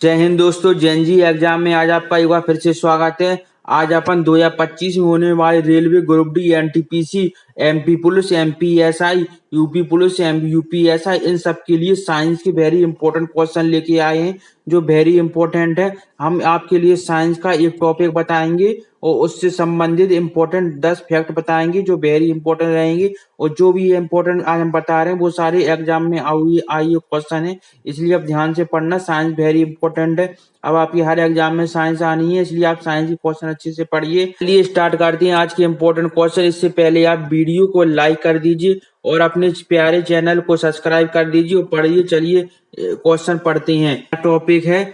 जय हिंद दोस्तों, JNG exam में आज आपका एक बार फिर से स्वागत है। आज अपन 2025 में होने वाले railway group D, NTPC, MP police, MPSI, UP police, UPSI इन सब के लिए साइंस के वेरी इंपॉर्टेंट क्वेश्चन लेके आए हैं जो वेरी इंपॉर्टेंट है। हम आपके लिए साइंस का एक टॉपिक बताएंगे और उससे संबंधित इंपॉर्टेंट 10 फैक्ट बताएंगे जो वेरी इंपॉर्टेंट रहेंगे। और जो भी इंपॉर्टेंट आज हम बता रहे हैं वो सारे एग्जाम में आई क्वेश्चन है, इसलिए आप ध्यान से पढ़ना। साइंस वेरी इंपॉर्टेंट है। अब आपकी हर एग्जाम में साइंस आनी है, इसलिए आप साइंस के क्वेश्चन अच्छे से पढ़िए। चलिए स्टार्ट करते हैं आज के इंपॉर्टेंट क्वेश्चन। इससे पहले आप वीडियो को लाइक कर दीजिए और अपने प्यारे चैनल को सब्सक्राइब कर दीजिए और पढ़िए। चलिए क्वेश्चन पढ़ते हैं। टॉपिक है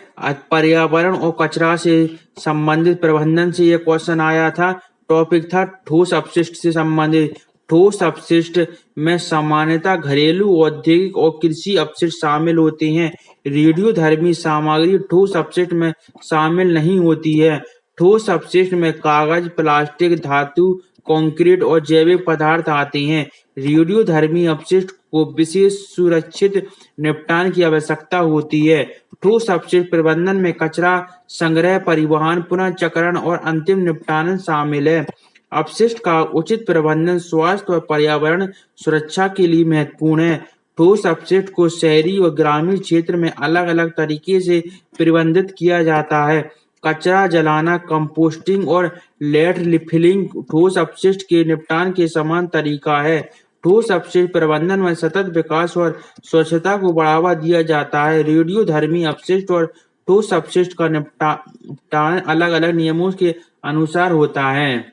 पर्यावरण और कचरा से संबंधित प्रबंधन से ये क्वेश्चन आया था। टॉपिक था ठोस अपशिष्ट से संबंधित। ठोस अपशिष्ट में सामान्यतः घरेलू, औद्योगिक और कृषि अपशिष्ट शामिल होते हैं। रेडियोधर्मी सामग्री ठोस अपशिष्ट में शामिल नहीं होती है। ठोस अपशिष्ट में कागज, प्लास्टिक, धातु, कंक्रीट और जैविक पदार्थ आते हैं। रेडियोधर्मी अपशिष्ट को विशेष सुरक्षित निपटान की आवश्यकता होती है। ठोस अपशिष्ट प्रबंधन में कचरा संग्रह, परिवहन, पुनर्चक्रण और अंतिम निपटान शामिल है। अपशिष्ट का उचित प्रबंधन स्वास्थ्य और पर्यावरण सुरक्षा के लिए महत्वपूर्ण है। ठोस अपशिष्ट को शहरी और ग्रामीण क्षेत्र में अलग अलग तरीके से प्रबंधित किया जाता है। कचरा जलाना, कंपोस्टिंग और लैंडफिलिंग ठोस अपशिष्ट के निपटान के समान तरीका है। ठोस अपशिष्ट प्रबंधन में सतत विकास और स्वच्छता को बढ़ावा दिया जाता है। रेडियोधर्मी अपशिष्ट और ठोस अपशिष्ट का निपटान अलग अलग नियमों के अनुसार होता है।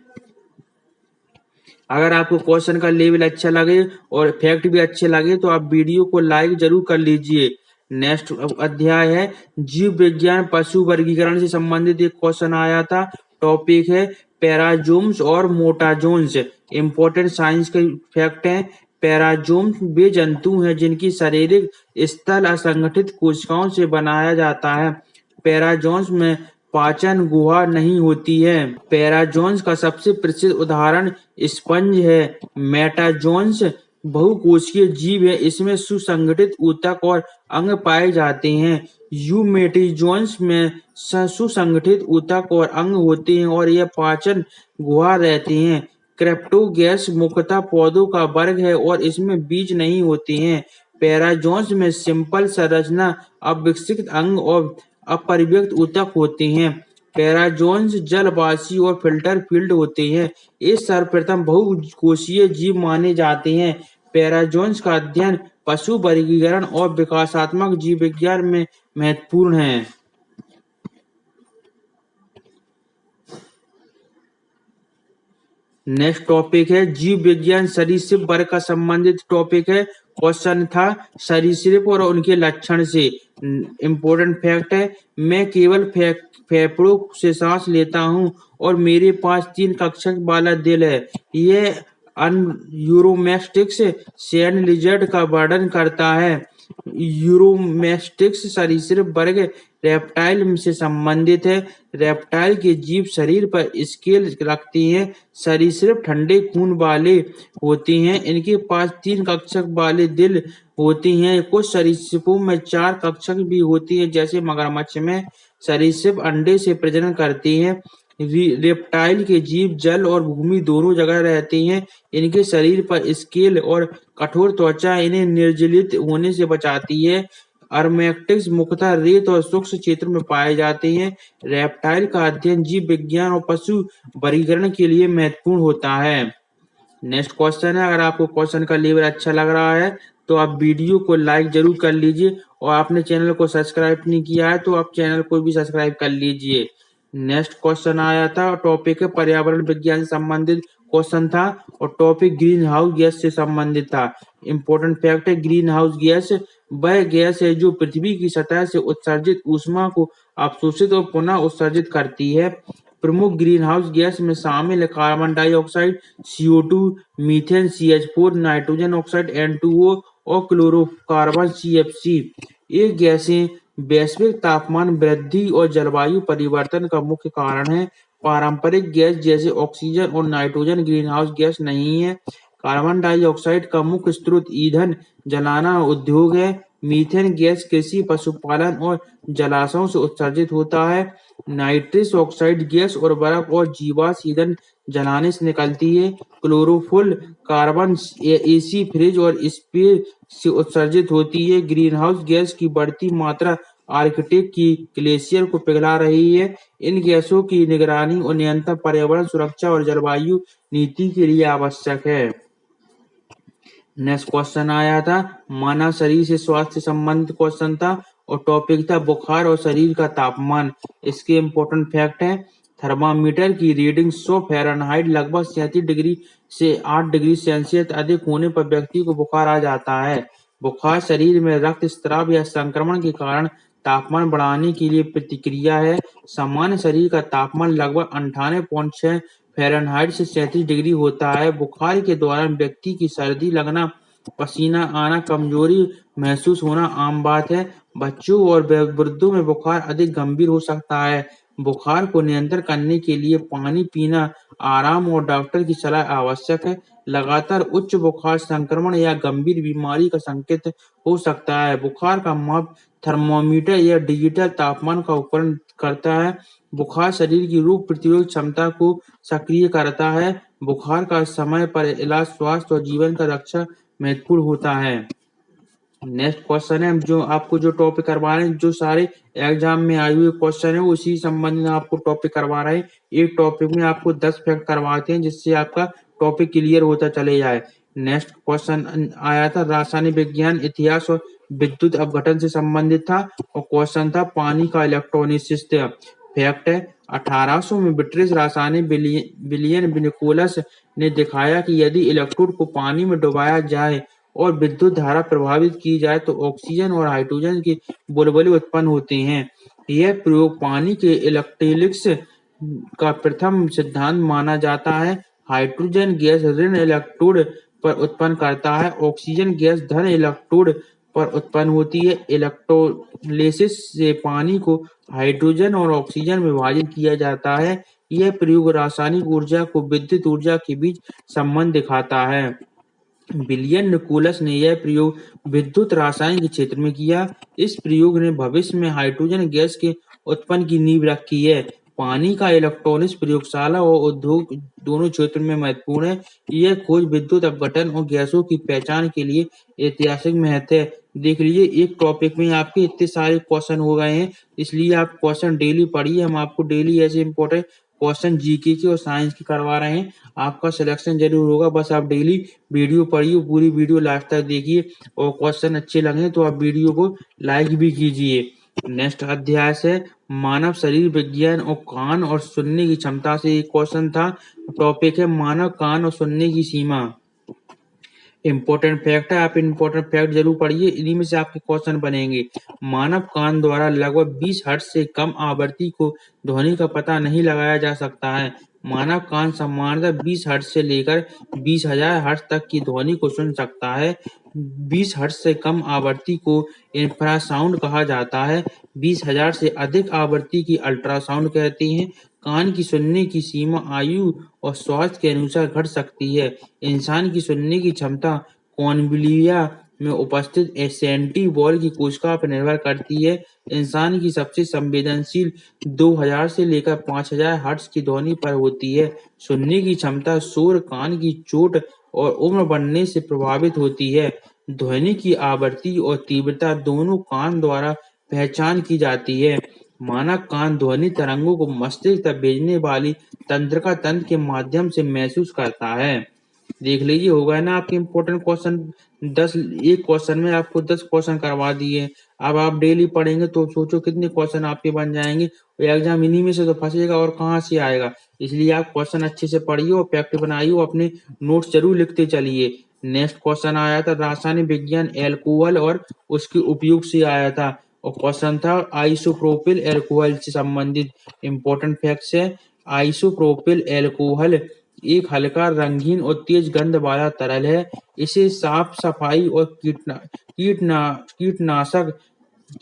अगर आपको क्वेश्चन का लेवल अच्छा लगे और फैक्ट भी अच्छे लगे तो आप वीडियो को लाइक जरूर कर लीजिए। नेक्स्ट अध्याय है जीव विज्ञान पशु वर्गीकरण से संबंधित एक क्वेश्चन आया था। टॉपिक है पैराजोम्स और मोटाजोन्स। इंपॉर्टेंट साइंस के फैक्ट हैं। पैराजोम्स वे जंतु हैं जिनकी शारीरिक स्थल असंगठित कोशिकाओं से बनाया जाता है। पैराजोन्स में पाचन गुहा नहीं होती है। पैराजोन्स का सबसे प्रसिद्ध उदाहरण स्पंज है। मेटाजोन्स बहुकोशीय जीव है, इसमें सुसंगठित ऊतक और अंग पाए जाते हैं। यूमेटिजोन्स में सुसंगठित ऊतक और अंग होते हैं और यह पाचन गुहा रहते हैं। क्रेप्टोगैस मुख्यतः पौधों का वर्ग है और इसमें बीज नहीं होते हैं। पैराजोन्स में सिंपल संरचना, अविकसित अंग और अपरिव्यक्त ऊतक होते हैं। पैराजोन्स जलवासी और फिल्टर फील्ड होते हैं। ये सर्वप्रथम बहुकोशीय जीव माने जाते हैं। पैराजोन्स का अध्ययन पशु वर्गीकरण और विकासात्मक जीव विज्ञान में महत्वपूर्ण है। नेक्स्ट टॉपिक है जीव विज्ञान सरीसृप वर्ग का संबंधित टॉपिक है। क्वेश्चन था सरीसृप और उनके लक्षण से। इंपॉर्टेंट फैक्ट है मैं केवल फेफड़ों से सांस लेता हूं और मेरे पास 3 कक्षक वाला दिल है। यह यूरोमेस्टिक्स सैंड लिजर्ड का वर्णन करता है। यूरोमेस्टिक्स सरीसृप वर्ग रेप्टाइल से संबंधित है। रेप्टाइल के जीव शरीर पर स्केल रखते हैं। सरीसृप ठंडे खून वाले होते हैं। इनके पास 3 कक्षक वाले दिल होते हैं। कुछ सरीसृपों में 4 कक्षक भी होती हैं, जैसे मगरमच्छ में। सरीसृप अंडे से प्रजनन करते हैं। रेप्टाइल के जीव जल और भूमि दोनों जगह रहते हैं। इनके शरीर पर स्केल और कठोर त्वचा इन्हें निर्जलित होने से बचाती है। अर्मेक्टिक्स मुख्यतः रेत और शुष्क क्षेत्र में पाए जाते हैं। रेप्टाइल का अध्ययन जीव विज्ञान और पशु वर्गीकरण के लिए महत्वपूर्ण होता है। नेक्स्ट क्वेश्चन है। अगर आपको क्वेश्चन का लेवल अच्छा लग रहा है तो आप वीडियो को लाइक जरूर कर लीजिए और आपने चैनल को सब्सक्राइब नहीं किया है तो आप चैनल को भी सब्सक्राइब कर लीजिए। नेक्स्ट क्वेश्चन आया था। टॉपिक है पर्यावरण विज्ञान से संबंधित क्वेश्चन था और टॉपिक ग्रीन हाउस गैस से संबंधित था। इंपॉर्टेंट फैक्ट है ग्रीन हाउस गैस वह गैस है जो पृथ्वी की सतह से उत्सर्जित ऊष्मा को अवशोषित और पुनः उत्सर्जित करती है। प्रमुख ग्रीन हाउस गैस में शामिल है carbon dioxide CO2, methane CH4, nitrogen oxide N2O और क्लोरोकार्बन CFC। ये गैसें वैश्विक तापमान वृद्धि और जलवायु परिवर्तन का मुख्य कारण है। पारंपरिक गैस जैसे ऑक्सीजन और नाइट्रोजन ग्रीन हाउस गैस नहीं है। कार्बन डाइऑक्साइड का मुख्य स्रोत ईंधन जलाना उद्योग है। मीथेन गैस कृषि, पशुपालन और जलाशयों से उत्सर्जित होता है। नाइट्रस ऑक्साइड गैस और बर्फ और जीवाश्म ईंधन जलाने से निकलती है। क्लोरोफुल कार्बन एसी, फ्रिज और स्प्रे से उत्सर्जित होती है। ग्रीनहाउस गैस की बढ़ती मात्रा आर्कटिक की ग्लेशियर को पिघला रही है। इन गैसों की निगरानी और नियंत्रण पर्यावरण सुरक्षा और जलवायु नीति के लिए आवश्यक है। नेक्स्ट क्वेश्चन आया था, मानव शरीर से स्वास्थ्य संबंधित क्वेश्चन था और टॉपिक था बुखार और शरीर का तापमान। इसके इम्पोर्टेंट फैक्ट है, थर्मामीटर की रीडिंग 100 फ़ारेनहाइट लगभग 37 डिग्री से 8 डिग्री सेल्सियस अधिक होने पर व्यक्ति को बुखार आ जाता है। बुखार शरीर में रक्त स्राव या संक्रमण के कारण तापमान बढ़ाने के लिए प्रतिक्रिया है। सामान्य शरीर का तापमान लगभग 98.6 फ़ारेनहाइट से 37 डिग्री होता है। बुखार के दौरान व्यक्ति की सर्दी लगना, पसीना आना, कमजोरी महसूस होना आम बात है। बच्चों और वृद्धों में बुखार अधिक गंभीर हो सकता है। बुखार को नियंत्रण करने के लिए पानी पीना, आराम और डॉक्टर की सलाह आवश्यक है। लगातार उच्च बुखार संक्रमण या गंभीर बीमारी का संकेत हो सकता है। बुखार का माप थर्मामीटर या डिजिटल तापमान का उपकरण करता है। बुखार शरीर की रोग प्रतिरोध क्षमता को सक्रिय करता है। बुखार का समय पर इलाज स्वास्थ्य और जीवन का रक्षा महत्वपूर्ण होता है। नेक्स्ट क्वेश्चन है, जो आपको जो टॉपिक करवा रहे हैं, जो सारे एग्जाम में आए हुए क्वेश्चन है उसी संबंधित आपको टॉपिक करवा रहे हैं। एक टॉपिक में आपको 10 फैक्ट करवाते हैं जिससे आपका टॉपिक क्लियर होता चले जाए। नेक्स्ट क्वेश्चन आया था, रासायनिक विज्ञान, इतिहास और विद्युत अपघटन से संबंधित था और क्वेश्चन था पानी का इलेक्ट्रोलिसिस। फैक्ट है, 1800 में ब्रिटिश रासायनिक विलियम निकोलस ने दिखाया कि यदि इलेक्ट्रोड को पानी में डुबाया जाए और विद्युत धारा प्रभावित की जाए तो ऑक्सीजन और हाइड्रोजन के बुलबुले उत्पन्न होते हैं। यह प्रयोग पानी के इलेक्ट्रोलिसिस का प्रथम सिद्धांत माना जाता है। हाइड्रोजन गैस ऋण इलेक्ट्रोड पर उत्पन्न करता है, ऑक्सीजन गैस धन इलेक्ट्रोड पर उत्पन्न होती है। इलेक्ट्रोलिसिस से पानी को हाइड्रोजन और ऑक्सीजन में विभाजित किया जाता है। यह प्रयोग रासायनिक ऊर्जा को विद्युत ऊर्जा के बीच संबंध दिखाता है। विलियम निकोलस ने यह प्रयोग विद्युत रसायन के क्षेत्र में किया। इस प्रयोग ने भविष्य में हाइड्रोजन गैस के उत्पन्न की नींव रखी है। पानी का इलेक्ट्रोलिसिस प्रयोगशाला और उद्योग दोनों क्षेत्रों में महत्वपूर्ण है। यह खोज विद्युत अपघटन और गैसों की पहचान के लिए ऐतिहासिक महत्व है। देख लीजिए, एक टॉपिक में आपके इतने सारे क्वेश्चन हो गए हैं, इसलिए आप क्वेश्चन डेली पढ़िए। हम आपको डेली ऐसे इंपॉर्टेंट क्वेश्चन जीके के और साइंस के करवा रहे हैं। आपका सिलेक्शन जरूर होगा, बस आप डेली वीडियो पढ़िए, पूरी वीडियो लास्ट तक देखिए और क्वेश्चन अच्छे लगे तो आप वीडियो को लाइक भी कीजिए। नेक्स्ट अध्याय से मानव शरीर विज्ञान और कान और सुनने की क्षमता से एक क्वेश्चन था। टॉपिक है मानव कान और सुनने की सीमा। इंपॉर्टेंट फैक्ट है, आप इंपॉर्टेंट फैक्ट जरूर पढ़िए, इन्हीं में से आपके क्वेश्चन बनेंगे। मानव कान द्वारा लगभग 20 हर्ट्ज से कम आवृत्ति को ध्वनि का पता नहीं लगाया जा सकता है। मानव कान सामान्यतः 20 हर्ट्ज से लेकर 20,000 हर्ट्ज तक की ध्वनि को सुन सकता है। 20 हर्ट्ज से कम आवृत्ति को इंफ्रासाउंड कहा जाता है। 20,000 से अधिक आवृत्ति की अल्ट्रासाउंड कहते हैं। कान की सुनने की सीमा आयु और स्वास्थ्य के अनुसार घट सकती है। इंसान की सुनने की क्षमता कॉन्विलिया में उपस्थित एसेंटी बॉल की कोशिका पर निर्भर करती है। इंसान की सबसे संवेदनशील 2000 से लेकर 5000 हर्ट्ज की ध्वनि पर होती है। सुनने की क्षमता शोर, कान की चोट और उम्र बढ़ने से प्रभावित होती है। ध्वनि की आवृत्ति और तीव्रता दोनों कान द्वारा पहचान की जाती है। मानव कान ध्वनि तरंगों को मस्तिष्क तक भेजने वाली तंत्रिका तंत्र के माध्यम से महसूस करता है। देख लीजिए, हो गए ना आपके इम्पोर्टेंट क्वेश्चन 10। एक क्वेश्चन में आपको 10 क्वेश्चन करवा दिए। अब आप डेली पढ़ेंगे तो सोचो कितने क्वेश्चन आपके बन जाएंगे। एग्जाम इन्हीं में से तो फंसेगा और कहाँ से आएगा। इसलिए आप क्वेश्चन अच्छे से पढ़िए और प्रैक्टिस बनाइए और अपने नोट्स जरूर लिखते चलिए। नेक्स्ट क्वेश्चन आया था रासायनिक विज्ञान, एल्कोहल और उसके उपयोग से आया था और क्वेश्चन था आइसोप्रोपिल एल्कोहल से संबंधित इंपॉर्टेंट फैक्ट्स है। आइसोप्रोपिल एल्कोहल एक हल्का, रंगीन और तेज गंध वाला तरल है। इसे साफ सफाई और कीटनाशक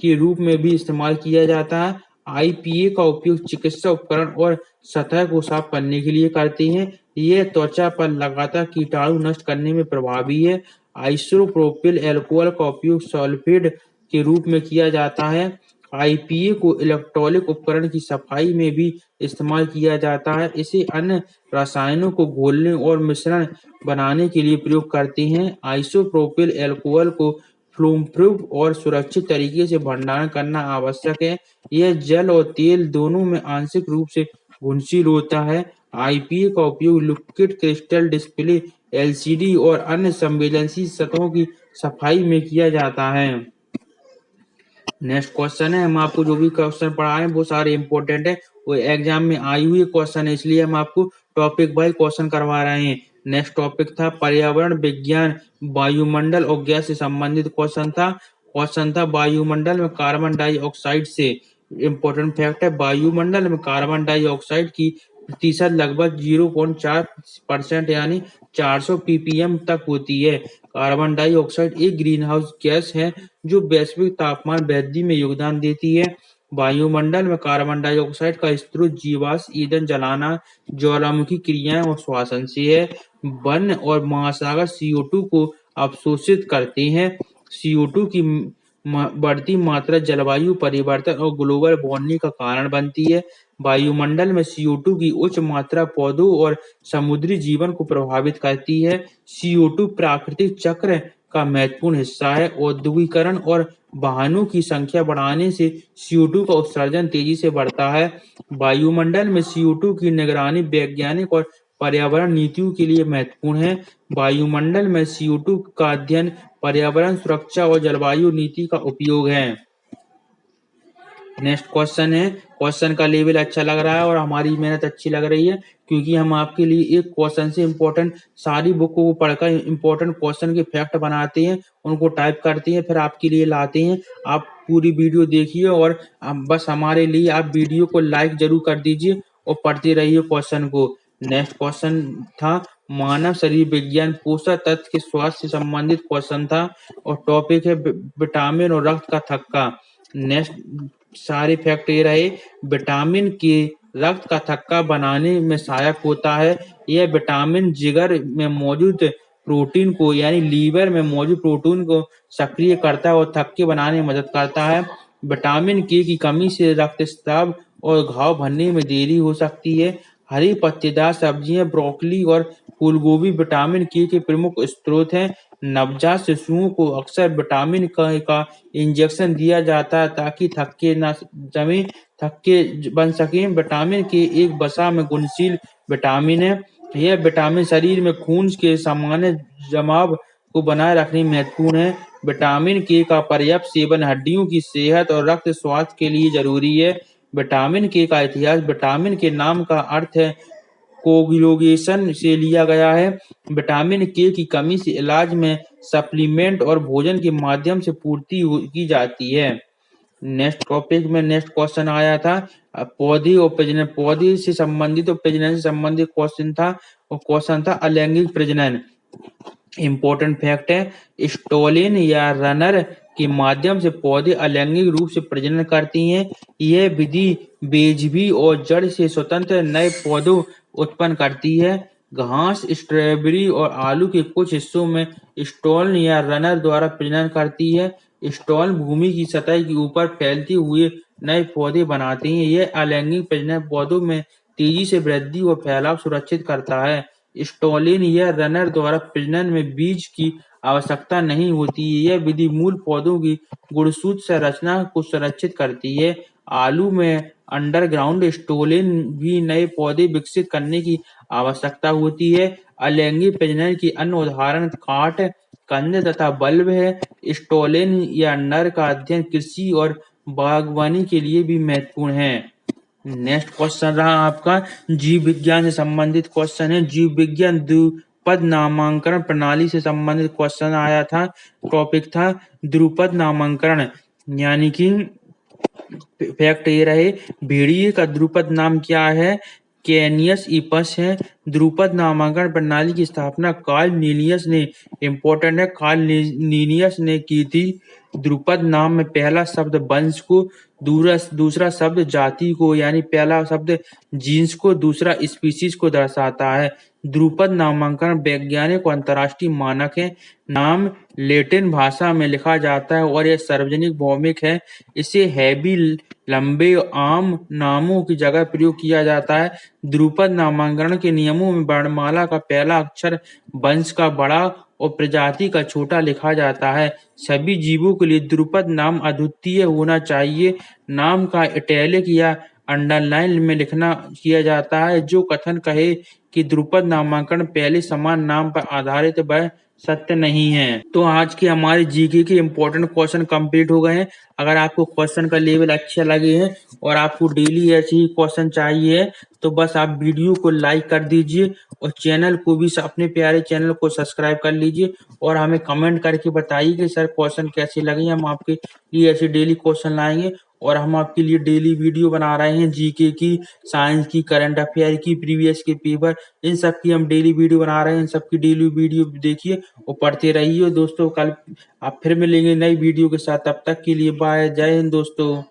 के रूप में भी इस्तेमाल किया जाता है। आईपीए का उपयोग चिकित्सा उपकरण और सतह को साफ करने के लिए करते हैं। यह त्वचा पर लगातार कीटाणु नष्ट करने में प्रभावी है। आइसोप्रोपिल एल्कोहल का उपयोग सल्फेट के रूप में किया जाता है। आईपीए को इलेक्ट्रॉनिक उपकरण की सफाई में भी इस्तेमाल किया जाता है। इसे अन्य रसायनों को घोलने और मिश्रण बनाने के लिए प्रयोग करते हैं। आइसोप्रोपिल अल्कोहल को फ्लूम-प्रूफ और सुरक्षित तरीके से भंडारण करना आवश्यक है। यह जल और तेल दोनों में आंशिक रूप से घुलनशील होता है। आईपीए का उपयोग लिक्विड क्रिस्टल डिस्प्ले, एलसीडी और अन्य संवेदनशील सतहों की सफाई में किया जाता है। नेक्स्ट क्वेश्चन है, हम आपको जो भी क्वेश्चन पढ़ा रहे हैं वो सारे इंपॉर्टेंट है, वो एग्जाम में आई हुई क्वेश्चन है, इसलिए हम आपको टॉपिक वाइज क्वेश्चन करवा रहे हैं। नेक्स्ट टॉपिक था पर्यावरण विज्ञान, वायुमंडल और गैस से संबंधित क्वेश्चन था वायुमंडल में कार्बन डाइऑक्साइड से। इंपॉर्टेंट फैक्ट है, वायुमंडल में कार्बन डाइऑक्साइड की प्रतिशत लगभग 0.4% यानी 400 ppm तक होती है। कार्बन डाइऑक्साइड एक ग्रीन हाउस गैस है जो वैश्विक तापमान वृद्धि में योगदान देती है। वायुमंडल में कार्बन डाइऑक्साइड का स्रोत जीवाश्म ईंधन जलाना, ज्वालामुखी क्रियाएं और श्वसन से है। वन और महासागर CO2 को अवशोषित करते हैं। CO2 की बढ़ती मात्रा जलवायु परिवर्तन और ग्लोबल वार्मिंग का कारण बनती है। वायुमंडल में CO2 की उच्च मात्रा पौधों और समुद्री जीवन को प्रभावित करती है। CO2 प्राकृतिक चक्र का महत्वपूर्ण हिस्सा है। औद्योगिकरण और वाहनों की संख्या बढ़ाने से CO2 का उत्सर्जन तेजी से बढ़ता है। वायुमंडल में CO2 की निगरानी वैज्ञानिक और पर्यावरण नीतियों के लिए महत्वपूर्ण है। वायुमंडल में CO2 का अध्ययन पर्यावरण सुरक्षा और जलवायु नीति का उपयोग है। नेक्स्ट क्वेश्चन है, क्वेश्चन का लेवल अच्छा लग रहा है और हमारी मेहनत अच्छी लग रही है, क्योंकि हम आपके लिए एक क्वेश्चन से इम्पोर्टेंट सारी बुक को पढ़कर इम्पोर्टेंट क्वेश्चन के फैक्ट बनाते हैं, उनको टाइप करते हैं, फिर आपके लिए लाते हैं। आप पूरी वीडियो देखिए और बस हमारे लिए आप वीडियो को लाइक जरूर कर दीजिए और पढ़ते रहिए क्वेश्चन को। नेक्स्ट क्वेश्चन था मानव शरीर विज्ञान, पोषक तत्व के स्वास्थ्य से संबंधित क्वेश्चन था और टॉपिक है विटामिन और रक्त का थक्का। नेक्स्ट सारे फैक्ट ये रहे, विटामिन के रक्त का थक्का बनाने में सहायक होता है। यह विटामिन जिगर में मौजूद प्रोटीन को यानी लीवर में मौजूद प्रोटीन को सक्रिय करता है और थक्के बनाने में मदद करता है। विटामिन के की कमी से रक्तस्राव और घाव भरने में देरी हो सकती है। हरी पत्तेदार सब्जियां, ब्रोकली और फूलगोभी विटामिन के प्रमुख स्रोत हैं। नवजात शिशुओं को अक्सर विटामिन का इंजेक्शन दिया जाता है ताकि थक्के न जमे थक्के बन सकें। विटामिन के एक वसा में घुलनशील विटामिन है। यह विटामिन शरीर में खून के सामान्य जमाव को बनाए रखने में महत्वपूर्ण है। विटामिन के का पर्याप्त सेवन हड्डियों की सेहत और रक्त स्वास्थ्य के लिए जरूरी है। विटामिन के का इतिहास, विटामिन के नाम का अर्थ है कोगुलेशन से लिया गया है। विटामिन के की कमी से इलाज में सप्लीमेंट और भोजन के माध्यम से पूर्ति की जाती है। नेक्स्ट टॉपिक में नेक्स्ट क्वेश्चन आया था पौधे और प्रजनन, पौधे से संबंधित और प्रजनन से संबंधित क्वेश्चन था और क्वेश्चन था अलैंगिक प्रजनन। इम्पोर्टेंट फैक्ट है, स्टोलिन या रनर के माध्यम से पौधे अलैंगिक रूप से प्रजनन करती हैं। यह विधि बेजभी और जड़ से स्वतंत्र नए पौधों उत्पन्न करती है। घास, स्ट्रॉबेरी और आलू के कुछ हिस्सों में स्टोलन या रनर द्वारा प्रजनन करती है। स्टोलन भूमि की सतह के ऊपर फैलते हुए नए पौधे बनाते हैं। यह अलैंगिक प्रजनन पौधों में तेजी से वृद्धि और फैलाव सुरक्षित करता है। स्टोलिन या रनर द्वारा प्रजनन में बीज की आवश्यकता नहीं होती है। यह विधि मूल पौधों की गुणसूत्र संरचना को संरक्षित करती है। आलू में अंडरग्राउंड स्टोलिन भी नए पौधे विकसित करने की आवश्यकता होती है। अलैंगिक प्रजनन की अन्य उदाहरण काट, कंद तथा बल्ब है। स्टोलिन या नर का अध्ययन कृषि और बागवानी के लिए भी महत्वपूर्ण है। नेक्स्ट क्वेश्चन रहा आपका जीव विज्ञान से संबंधित क्वेश्चन है। जीव विज्ञान द्विपद नामांकन प्रणाली से संबंधित क्वेश्चन आया था। टॉपिक था द्विपद नामांकन, यानी कि फैक्ट ये रहे, भेड़िए का द्विपद नाम क्या है? कैनियस इपस है। द्विपद नामांकन प्रणाली की स्थापना कार्ल लिनियस ने, इम्पोर्टेंट है, कार्ल लिनियस ने की थी। द्विपद नाम में पहला शब्द वंश को दूसरा शब्द जाति को, यानी पहला शब्द जीन्स को, दूसरा स्पीशीज को दर्शाता है। ध्रुपद नामांकन वैज्ञानिक और अंतर्राष्ट्रीय मानक है। नाम लैटिन भाषा में लिखा जाता है और यह सार्वजनिक भौमिक है। इसे हैवी लंबे आम नामों की जगह प्रयोग किया जाता है। ध्रुपद नामांकन के नियमों में वर्णमाला का पहला अक्षर वंश का बड़ा और प्रजाति का छोटा लिखा जाता है। सभी जीवों के लिए ध्रुपद नाम अद्वितीय होना चाहिए। नाम का इटैलिक या अंडरलाइन में लिखना किया जाता है। जो कथन कहे कि ध्रुपद नामांकन पहले समान नाम पर आधारित वह सत्य नहीं है। तो आज के हमारे जीके के इम्पोर्टेंट क्वेश्चन कंप्लीट हो गए हैं। अगर आपको क्वेश्चन का लेवल अच्छा लगे हैं और आपको डेली ऐसे ही क्वेश्चन चाहिए तो बस आप वीडियो को लाइक कर दीजिए और चैनल को भी, अपने प्यारे चैनल को सब्सक्राइब कर लीजिए और हमें कमेंट करके बताइए कि सर क्वेश्चन कैसे लगे। हम आपके लिए ऐसे डेली क्वेश्चन लाएंगे और हम आपके लिए डेली वीडियो बना रहे हैं जीके की, साइंस की, करंट अफेयर की, प्रीवियस के पेपर, इन सब की हम डेली वीडियो बना रहे हैं। इन सब की डेली वीडियो देखिए और पढ़ते रहिए दोस्तों। कल आप फिर मिलेंगे नई वीडियो के साथ, तब तक के लिए बाय, जय हिंद दोस्तों।